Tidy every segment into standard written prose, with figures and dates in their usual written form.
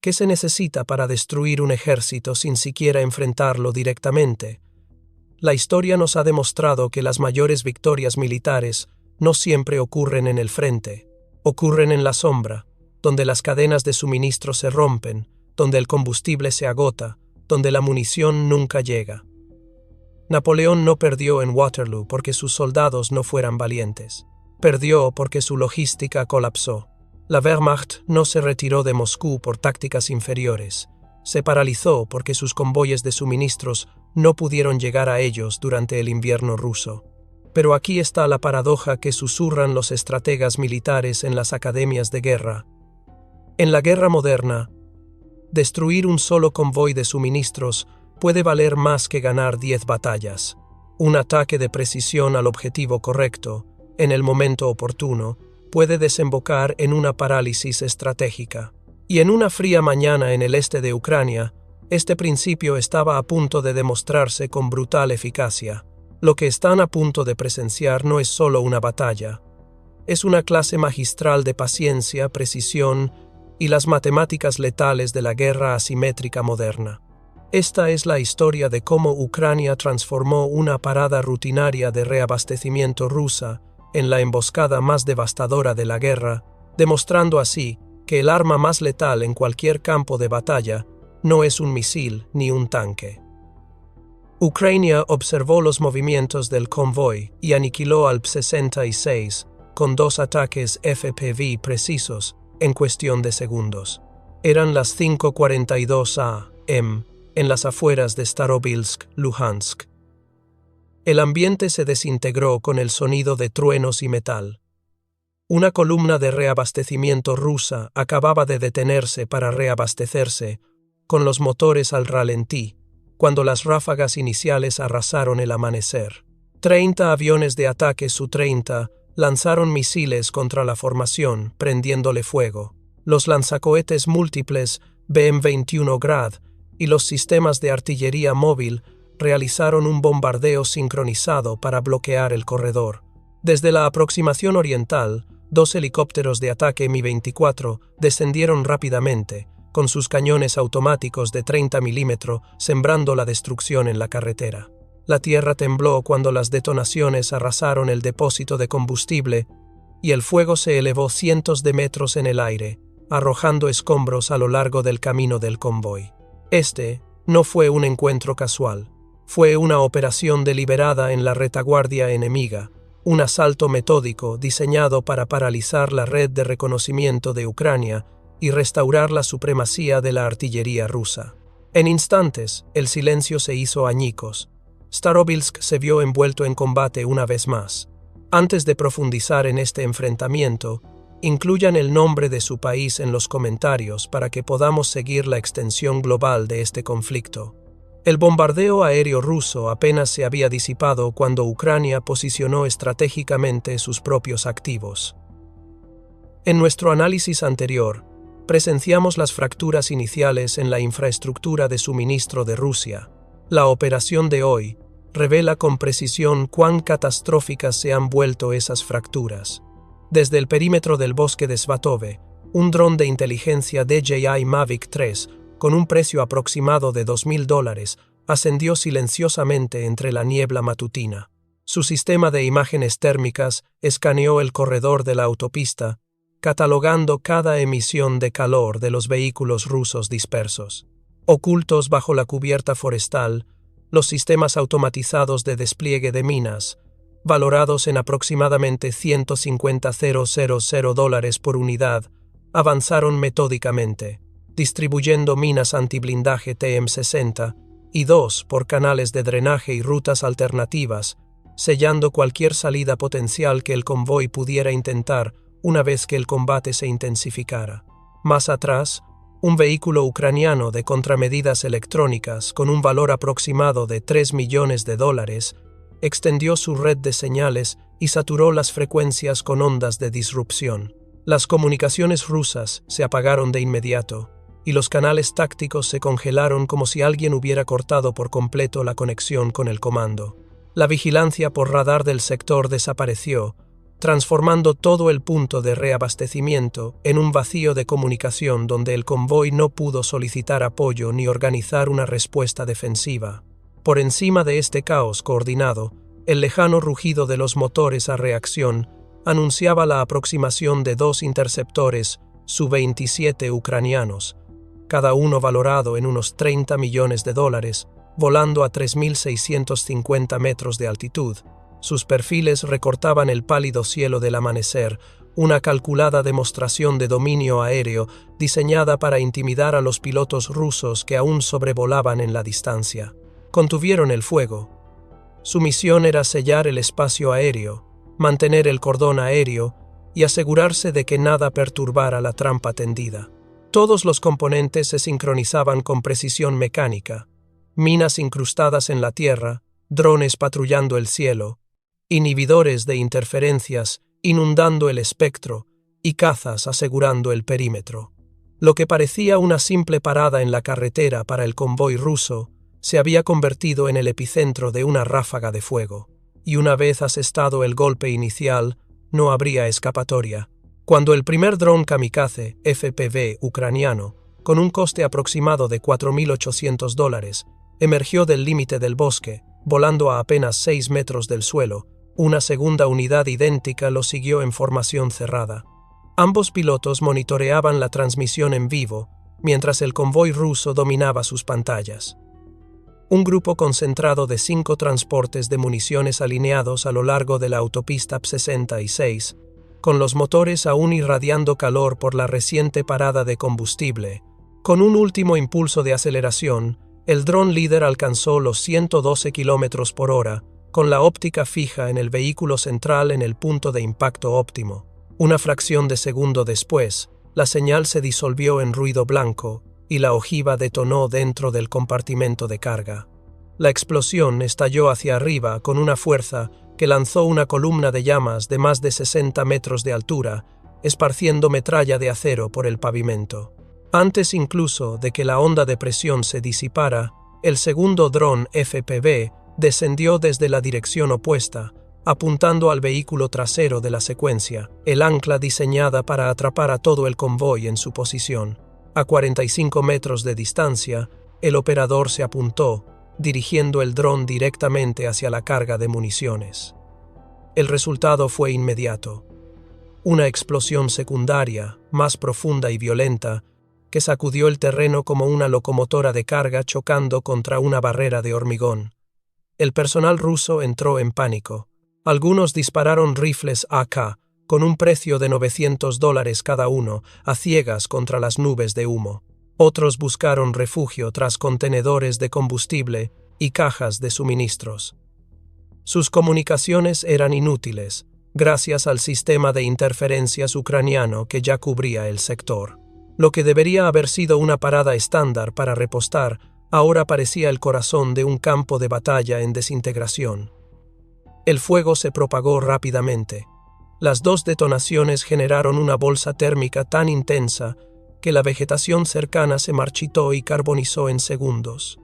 ¿Qué se necesita para destruir un ejército sin siquiera enfrentarlo directamente? La historia nos ha demostrado que las mayores victorias militares no siempre ocurren en el frente, ocurren en la sombra, donde las cadenas de suministro se rompen, donde el combustible se agota, donde la munición nunca llega. Napoleón no perdió en Waterloo porque sus soldados no fueran valientes. Perdió porque su logística colapsó. La Wehrmacht no se retiró de Moscú por tácticas inferiores. Se paralizó porque sus convoyes de suministros no pudieron llegar a ellos durante el invierno ruso. Pero aquí está la paradoja que susurran los estrategas militares en las academias de guerra. En la guerra moderna, destruir un solo convoy de suministros puede valer más que ganar 10 batallas. Un ataque de precisión al objetivo correcto, en el momento oportuno, puede desembocar en una parálisis estratégica. Y en una fría mañana en el este de Ucrania, este principio estaba a punto de demostrarse con brutal eficacia. Lo que están a punto de presenciar no es solo una batalla, es una clase magistral de paciencia, precisión y las matemáticas letales de la guerra asimétrica moderna. Esta es la historia de cómo Ucrania transformó una parada rutinaria de reabastecimiento rusa en la emboscada más devastadora de la guerra, demostrando así que el arma más letal en cualquier campo de batalla no es un misil ni un tanque. Ucrania observó los movimientos del convoy y aniquiló al P-66 con 2 ataques FPV precisos en cuestión de segundos. Eran las 5:42 am en las afueras de Starobilsk, Luhansk. El ambiente se desintegró con el sonido de truenos y metal. Una columna de reabastecimiento rusa acababa de detenerse para reabastecerse, con los motores al ralentí, cuando las ráfagas iniciales arrasaron el amanecer. 30 aviones de ataque Su-30 lanzaron misiles contra la formación, prendiéndole fuego. Los lanzacohetes múltiples BM-21 Grad y los sistemas de artillería móvil realizaron un bombardeo sincronizado para bloquear el corredor. Desde la aproximación oriental, 2 helicópteros de ataque Mi-24 descendieron rápidamente, con sus cañones automáticos de 30 milímetros sembrando la destrucción en la carretera. La tierra tembló cuando las detonaciones arrasaron el depósito de combustible y el fuego se elevó cientos de metros en el aire, arrojando escombros a lo largo del camino del convoy. Este no fue un encuentro casual, fue una operación deliberada en la retaguardia enemiga, un asalto metódico diseñado para paralizar la red de reconocimiento de Ucrania y restaurar la supremacía de la artillería rusa. En instantes, el silencio se hizo añicos. Starobilsk se vio envuelto en combate una vez más. Antes de profundizar en este enfrentamiento, incluyan el nombre de su país en los comentarios para que podamos seguir la extensión global de este conflicto. El bombardeo aéreo ruso apenas se había disipado cuando Ucrania posicionó estratégicamente sus propios activos. En nuestro análisis anterior, presenciamos las fracturas iniciales en la infraestructura de suministro de Rusia. La operación de hoy revela con precisión cuán catastróficas se han vuelto esas fracturas. Desde el perímetro del bosque de Svatove, un dron de inteligencia DJI Mavic 3, con un precio aproximado de $2,000, ascendió silenciosamente entre la niebla matutina. Su sistema de imágenes térmicas escaneó el corredor de la autopista, catalogando cada emisión de calor de los vehículos rusos dispersos. Ocultos bajo la cubierta forestal, los sistemas automatizados de despliegue de minas, valorados en aproximadamente $150,000 por unidad, avanzaron metódicamente, distribuyendo minas antiblindaje TM-60 y 2 por canales de drenaje y rutas alternativas, sellando cualquier salida potencial que el convoy pudiera intentar una vez que el combate se intensificara. Más atrás, un vehículo ucraniano de contramedidas electrónicas con un valor aproximado de $3 millones extendió su red de señales y saturó las frecuencias con ondas de disrupción. Las comunicaciones rusas se apagaron de inmediato, y los canales tácticos se congelaron como si alguien hubiera cortado por completo la conexión con el comando. La vigilancia por radar del sector desapareció, transformando todo el punto de reabastecimiento en un vacío de comunicación donde el convoy no pudo solicitar apoyo ni organizar una respuesta defensiva. Por encima de este caos coordinado, el lejano rugido de los motores a reacción anunciaba la aproximación de 2 interceptores Su-27 ucranianos, cada uno valorado en unos $30 millones, volando a 3.650 metros de altitud. Sus perfiles recortaban el pálido cielo del amanecer, una calculada demostración de dominio aéreo diseñada para intimidar a los pilotos rusos que aún sobrevolaban en la distancia. Contuvieron el fuego. Su misión era sellar el espacio aéreo, mantener el cordón aéreo y asegurarse de que nada perturbara la trampa tendida. Todos los componentes se sincronizaban con precisión mecánica: minas incrustadas en la tierra, drones patrullando el cielo, inhibidores de interferencias inundando el espectro y cazas asegurando el perímetro. Lo que parecía una simple parada en la carretera para el convoy ruso se había convertido en el epicentro de una ráfaga de fuego, y una vez asestado el golpe inicial, no habría escapatoria. Cuando el primer dron kamikaze FPV ucraniano, con un coste aproximado de $4.800, emergió del límite del bosque, volando a apenas 6 metros del suelo, una segunda unidad idéntica lo siguió en formación cerrada. Ambos pilotos monitoreaban la transmisión en vivo, mientras el convoy ruso dominaba sus pantallas. Un grupo concentrado de 5 transportes de municiones alineados a lo largo de la autopista P-66, con los motores aún irradiando calor por la reciente parada de combustible. Con un último impulso de aceleración, el dron líder alcanzó los 112 km por hora, con la óptica fija en el vehículo central en el punto de impacto óptimo. Una fracción de segundo después, la señal se disolvió en ruido blanco y la ojiva detonó dentro del compartimento de carga. La explosión estalló hacia arriba con una fuerza que lanzó una columna de llamas de más de 60 metros de altura, esparciendo metralla de acero por el pavimento. Antes incluso de que la onda de presión se disipara, el segundo dron FPV descendió desde la dirección opuesta, apuntando al vehículo trasero de la secuencia, el ancla diseñada para atrapar a todo el convoy en su posición. A 45 metros de distancia, el operador se apuntó, dirigiendo el dron directamente hacia la carga de municiones. El resultado fue inmediato. Una explosión secundaria, más profunda y violenta, que sacudió el terreno como una locomotora de carga chocando contra una barrera de hormigón. El personal ruso entró en pánico. Algunos dispararon rifles AK, con un precio de $900 cada uno, a ciegas contra las nubes de humo. Otros buscaron refugio tras contenedores de combustible y cajas de suministros. Sus comunicaciones eran inútiles, gracias al sistema de interferencias ucraniano que ya cubría el sector. Lo que debería haber sido una parada estándar para repostar, ahora parecía el corazón de un campo de batalla en desintegración. El fuego se propagó rápidamente. Las 2 detonaciones generaron una bolsa térmica tan intensa que la vegetación cercana se marchitó y carbonizó en segundos.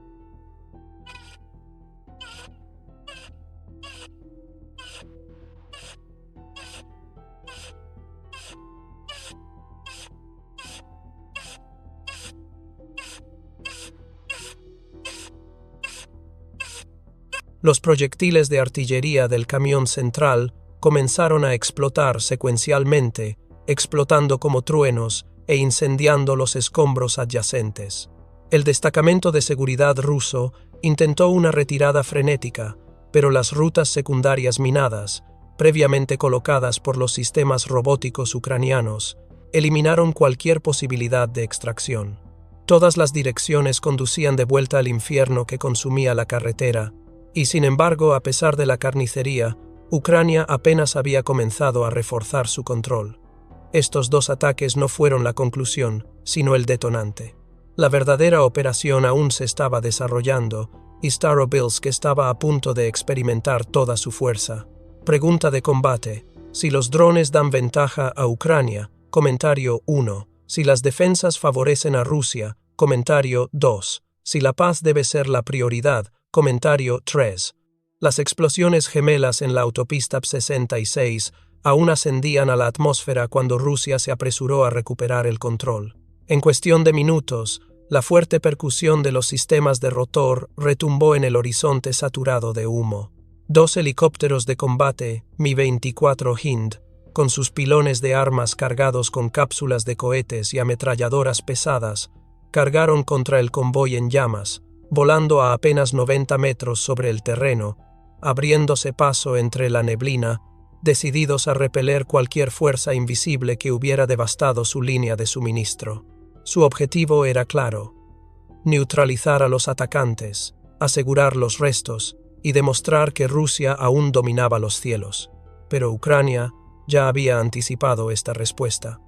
Los proyectiles de artillería del camión central comenzaron a explotar secuencialmente, explotando como truenos e incendiando los escombros adyacentes. El destacamento de seguridad ruso intentó una retirada frenética, pero las rutas secundarias minadas, previamente colocadas por los sistemas robóticos ucranianos, eliminaron cualquier posibilidad de extracción. Todas las direcciones conducían de vuelta al infierno que consumía la carretera, y sin embargo, a pesar de la carnicería, Ucrania apenas había comenzado a reforzar su control. Estos 2 ataques no fueron la conclusión, sino el detonante. La verdadera operación aún se estaba desarrollando, y Starobilsk estaba a punto de experimentar toda su fuerza. Pregunta de combate: si los drones dan ventaja a Ucrania, comentario 1. Si las defensas favorecen a Rusia, comentario 2. Si la paz debe ser la prioridad, comentario 3. Las explosiones gemelas en la autopista P-66 aún ascendían a la atmósfera cuando Rusia se apresuró a recuperar el control. En cuestión de minutos, la fuerte percusión de los sistemas de rotor retumbó en el horizonte saturado de humo. 2 helicópteros de combate Mi-24 Hind, con sus pilones de armas cargados con cápsulas de cohetes y ametralladoras pesadas, cargaron contra el convoy en llamas, volando a apenas 90 metros sobre el terreno, abriéndose paso entre la neblina, decididos a repeler cualquier fuerza invisible que hubiera devastado su línea de suministro. Su objetivo era claro: neutralizar a los atacantes, asegurar los restos y demostrar que Rusia aún dominaba los cielos. Pero Ucrania ya había anticipado esta respuesta.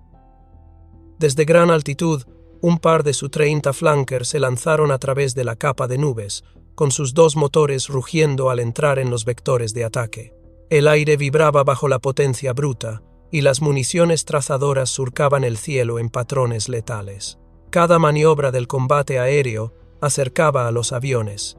Desde gran altitud, un par de Su-30 Flanker se lanzaron a través de la capa de nubes, con sus 2 motores rugiendo al entrar en los vectores de ataque. El aire vibraba bajo la potencia bruta, y las municiones trazadoras surcaban el cielo en patrones letales. Cada maniobra del combate aéreo acercaba a los aviones,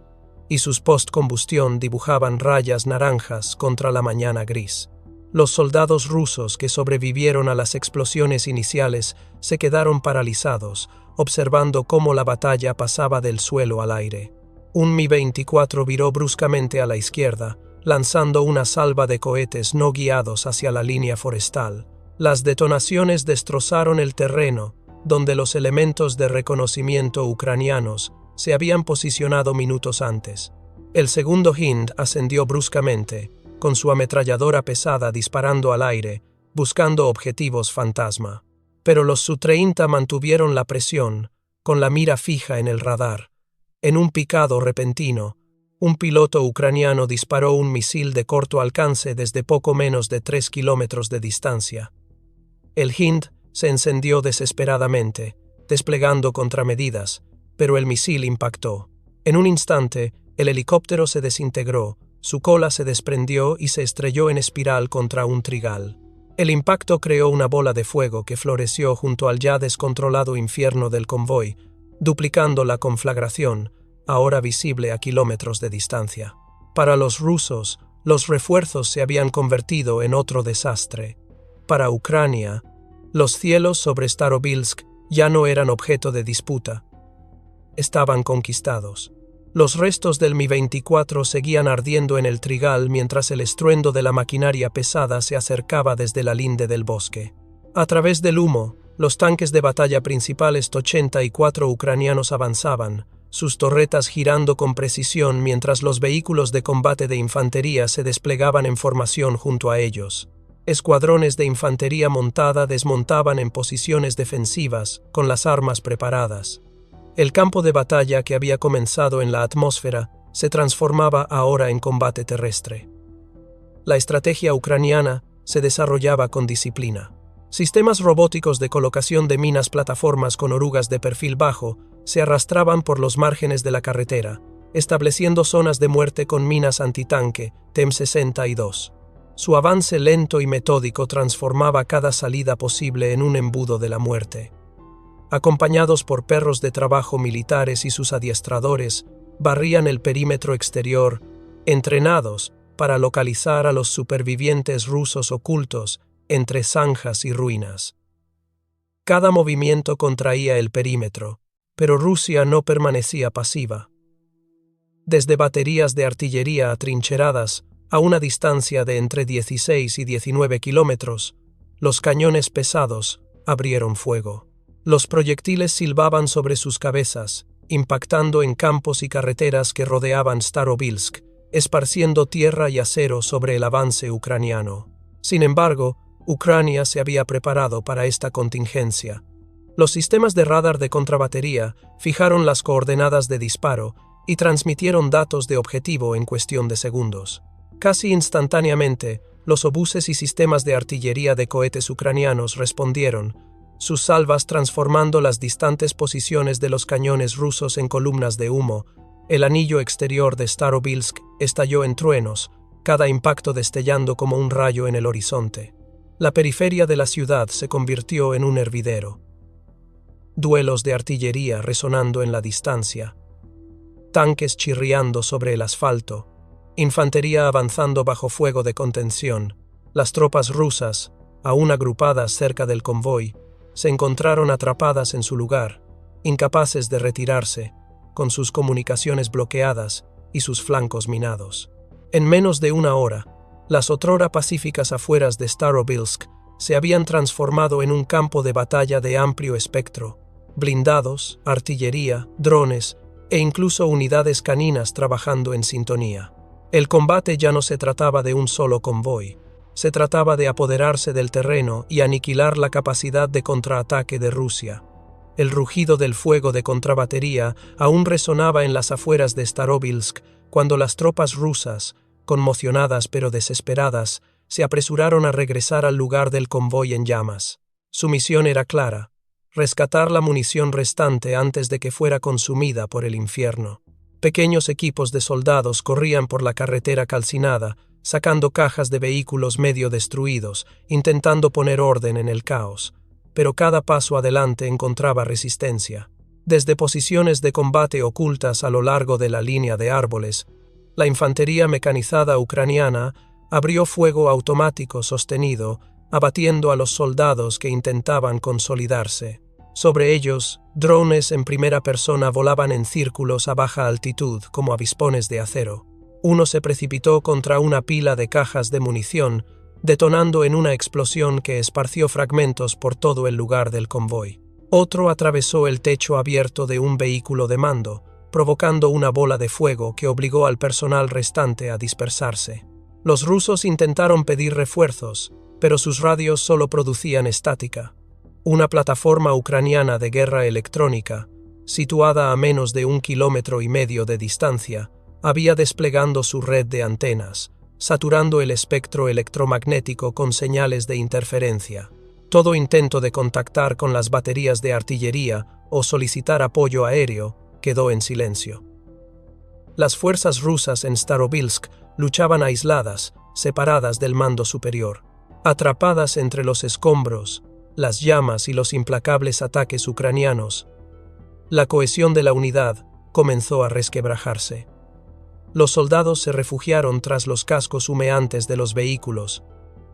y sus postcombustión dibujaban rayas naranjas contra la mañana gris. Los soldados rusos que sobrevivieron a las explosiones iniciales se quedaron paralizados, observando cómo la batalla pasaba del suelo al aire. Un Mi-24 viró bruscamente a la izquierda, lanzando una salva de cohetes no guiados hacia la línea forestal. Las detonaciones destrozaron el terreno, donde los elementos de reconocimiento ucranianos se habían posicionado minutos antes. El segundo Hind ascendió bruscamente, con su ametralladora pesada disparando al aire, buscando objetivos fantasma. Pero los Su-30 mantuvieron la presión, con la mira fija en el radar. En un picado repentino, un piloto ucraniano disparó un misil de corto alcance desde poco menos de 3 kilómetros de distancia. El Hind se encendió desesperadamente, desplegando contramedidas, pero el misil impactó. En un instante, el helicóptero se desintegró, su cola se desprendió y se estrelló en espiral contra un trigal. El impacto creó una bola de fuego que floreció junto al ya descontrolado infierno del convoy, duplicando la conflagración, ahora visible a kilómetros de distancia. Para los rusos, los refuerzos se habían convertido en otro desastre. Para Ucrania, los cielos sobre Starobilsk ya no eran objeto de disputa. Estaban conquistados. Los restos del Mi-24 seguían ardiendo en el trigal mientras el estruendo de la maquinaria pesada se acercaba desde la linde del bosque. A través del humo, los tanques de batalla principales T-84 ucranianos avanzaban, sus torretas girando con precisión mientras los vehículos de combate de infantería se desplegaban en formación junto a ellos. Escuadrones de infantería montada desmontaban en posiciones defensivas, con las armas preparadas. El campo de batalla que había comenzado en la atmósfera se transformaba ahora en combate terrestre. La estrategia ucraniana se desarrollaba con disciplina. Sistemas robóticos de colocación de minas plataformas con orugas de perfil bajo se arrastraban por los márgenes de la carretera, estableciendo zonas de muerte con minas antitanque TEM-62. Su avance lento y metódico transformaba cada salida posible en un embudo de la muerte. Acompañados por perros de trabajo militares y sus adiestradores, barrían el perímetro exterior, entrenados para localizar a los supervivientes rusos ocultos entre zanjas y ruinas. Cada movimiento contraía el perímetro, pero Rusia no permanecía pasiva. Desde baterías de artillería atrincheradas a una distancia de entre 16 y 19 kilómetros, los cañones pesados abrieron fuego. Los proyectiles silbaban sobre sus cabezas, impactando en campos y carreteras que rodeaban Starobilsk, esparciendo tierra y acero sobre el avance ucraniano. Sin embargo, Ucrania se había preparado para esta contingencia. Los sistemas de radar de contrabatería fijaron las coordenadas de disparo y transmitieron datos de objetivo en cuestión de segundos. Casi instantáneamente, los obuses y sistemas de artillería de cohetes ucranianos respondieron, sus salvas transformando las distantes posiciones de los cañones rusos en columnas de humo. El anillo exterior de Starobilsk estalló en truenos, cada impacto destellando como un rayo en el horizonte. La periferia de la ciudad se convirtió en un hervidero. Duelos de artillería resonando en la distancia, tanques chirriando sobre el asfalto, infantería avanzando bajo fuego de contención, Las tropas rusas, aún agrupadas cerca del convoy, se encontraron atrapadas en su lugar, incapaces de retirarse, con sus comunicaciones bloqueadas y sus flancos minados. En menos de una hora, las otrora pacíficas afueras de Starobilsk se habían transformado en un campo de batalla de amplio espectro, blindados, artillería, drones e incluso unidades caninas trabajando en sintonía. El combate ya no se trataba de un solo convoy, se trataba de apoderarse del terreno y aniquilar la capacidad de contraataque de Rusia. El rugido del fuego de contrabatería aún resonaba en las afueras de Starobilsk cuando las tropas rusas, conmocionadas pero desesperadas, se apresuraron a regresar al lugar del convoy en llamas. Su misión era clara: rescatar la munición restante antes de que fuera consumida por el infierno. Pequeños equipos de soldados corrían por la carretera calcinada, sacando cajas de vehículos medio destruidos, intentando poner orden en el caos. Pero cada paso adelante encontraba resistencia. Desde posiciones de combate ocultas a lo largo de la línea de árboles, la infantería mecanizada ucraniana abrió fuego automático sostenido, abatiendo a los soldados que intentaban consolidarse. Sobre ellos, drones en primera persona volaban en círculos a baja altitud como avispones de acero. Uno se precipitó contra una pila de cajas de munición, detonando en una explosión que esparció fragmentos por todo el lugar del convoy. Otro atravesó el techo abierto de un vehículo de mando, provocando una bola de fuego que obligó al personal restante a dispersarse. Los rusos intentaron pedir refuerzos, pero sus radios solo producían estática. Una plataforma ucraniana de guerra electrónica, situada a menos de 1,5 kilómetros de distancia, había desplegando su red de antenas, saturando el espectro electromagnético con señales de interferencia. Todo intento de contactar con las baterías de artillería o solicitar apoyo aéreo quedó en silencio. Las fuerzas rusas en Starobilsk luchaban aisladas, separadas del mando superior, atrapadas entre los escombros, las llamas y los implacables ataques ucranianos. La cohesión de la unidad comenzó a resquebrajarse. Los soldados se refugiaron tras los cascos humeantes de los vehículos,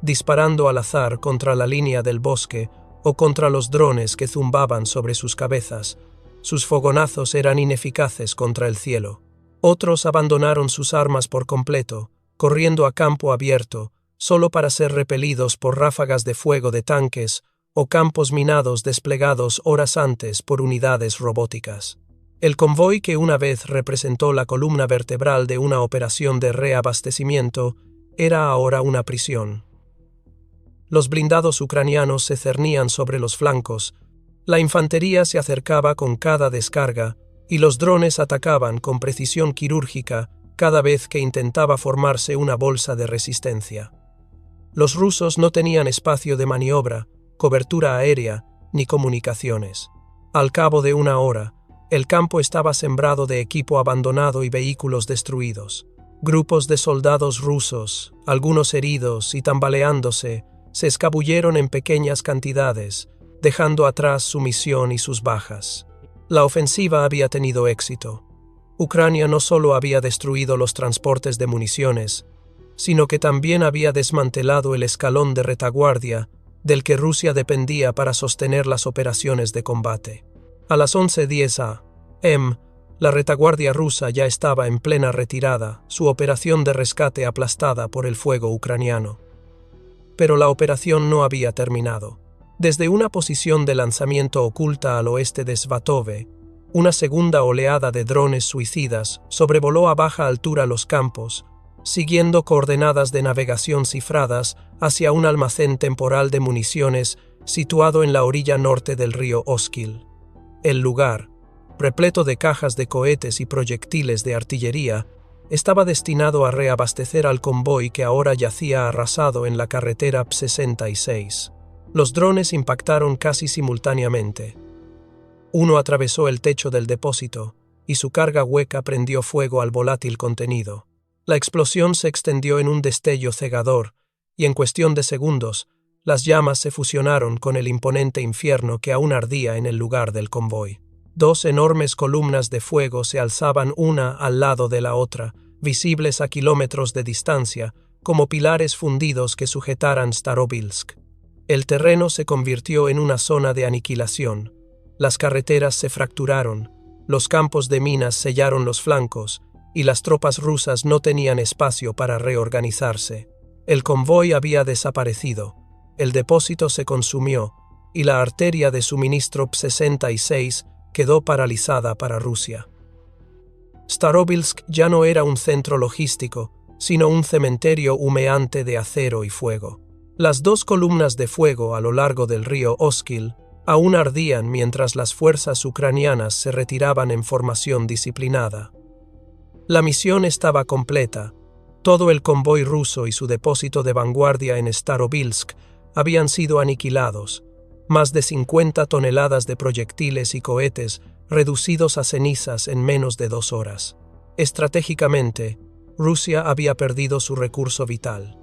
disparando al azar contra la línea del bosque o contra los drones que zumbaban sobre sus cabezas. Sus fogonazos eran ineficaces contra el cielo. Otros abandonaron sus armas por completo, corriendo a campo abierto, solo para ser repelidos por ráfagas de fuego de tanques o campos minados desplegados horas antes por unidades robóticas. El convoy, que una vez representó la columna vertebral de una operación de reabastecimiento, era ahora una prisión. Los blindados ucranianos se cernían sobre los flancos, la infantería se acercaba con cada descarga y los drones atacaban con precisión quirúrgica cada vez que intentaba formarse una bolsa de resistencia. Los rusos no tenían espacio de maniobra, cobertura aérea ni comunicaciones. Al cabo de una hora, el campo estaba sembrado de equipo abandonado y vehículos destruidos. Grupos de soldados rusos, algunos heridos y tambaleándose, se escabulleron en pequeñas cantidades, dejando atrás su misión y sus bajas. La ofensiva había tenido éxito. Ucrania no solo había destruido los transportes de municiones, sino que también había desmantelado el escalón de retaguardia del que Rusia dependía para sostener las operaciones de combate. A las 11:10 a.m., la retaguardia rusa ya estaba en plena retirada, su operación de rescate aplastada por el fuego ucraniano. Pero la operación no había terminado. Desde una posición de lanzamiento oculta al oeste de Svatove, una segunda oleada de drones suicidas sobrevoló a baja altura los campos, siguiendo coordenadas de navegación cifradas hacia un almacén temporal de municiones situado en la orilla norte del río Oskil. El lugar, repleto de cajas de cohetes y proyectiles de artillería, estaba destinado a reabastecer al convoy que ahora yacía arrasado en la carretera P-66. Los drones impactaron casi simultáneamente. Uno atravesó el techo del depósito y su carga hueca prendió fuego al volátil contenido. La explosión se extendió en un destello cegador y en cuestión de segundos, las llamas se fusionaron con el imponente infierno que aún ardía en el lugar del convoy. Dos enormes columnas de fuego se alzaban una al lado de la otra, visibles a kilómetros de distancia, como pilares fundidos que sujetaran Starobilsk. El terreno se convirtió en una zona de aniquilación. Las carreteras se fracturaron, los campos de minas sellaron los flancos, y las tropas rusas no tenían espacio para reorganizarse. El convoy había desaparecido, el depósito se consumió, y la arteria de suministro P-66 quedó paralizada para Rusia. Starobilsk ya no era un centro logístico, sino un cementerio humeante de acero y fuego. Las dos columnas de fuego a lo largo del río Oskil aún ardían mientras las fuerzas ucranianas se retiraban en formación disciplinada. La misión estaba completa. Todo el convoy ruso y su depósito de vanguardia en Starobilsk habían sido aniquilados, más de 50 toneladas de proyectiles y cohetes reducidos a cenizas en menos de 2 horas. Estratégicamente, Rusia había perdido su recurso vital.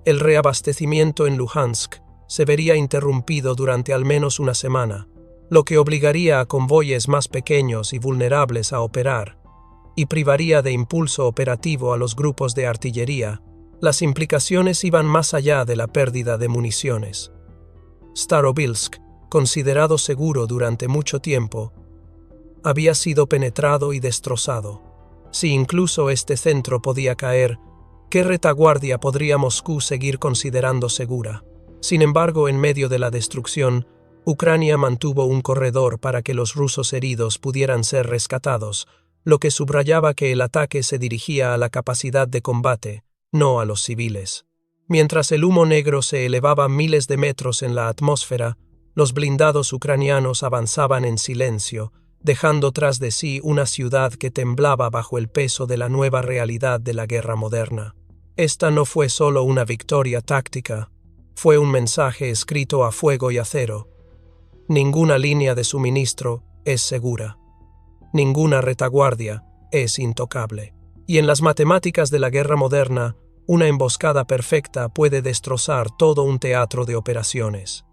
El reabastecimiento en Luhansk se vería interrumpido durante al menos una semana, lo que obligaría a convoyes más pequeños y vulnerables a operar, y privaría de impulso operativo a los grupos de artillería. Las implicaciones iban más allá de la pérdida de municiones. Starobilsk, considerado seguro durante mucho tiempo, había sido penetrado y destrozado. Si incluso este centro podía caer, ¿qué retaguardia podría Moscú seguir considerando segura? Sin embargo, en medio de la destrucción, Ucrania mantuvo un corredor para que los rusos heridos pudieran ser rescatados, lo que subrayaba que el ataque se dirigía a la capacidad de combate, no a los civiles. Mientras el humo negro se elevaba miles de metros en la atmósfera, los blindados ucranianos avanzaban en silencio, dejando tras de sí una ciudad que temblaba bajo el peso de la nueva realidad de la guerra moderna. Esta no fue solo una victoria táctica, fue un mensaje escrito a fuego y acero. Ninguna línea de suministro es segura. Ninguna retaguardia es intocable. Y en las matemáticas de la guerra moderna, una emboscada perfecta puede destrozar todo un teatro de operaciones.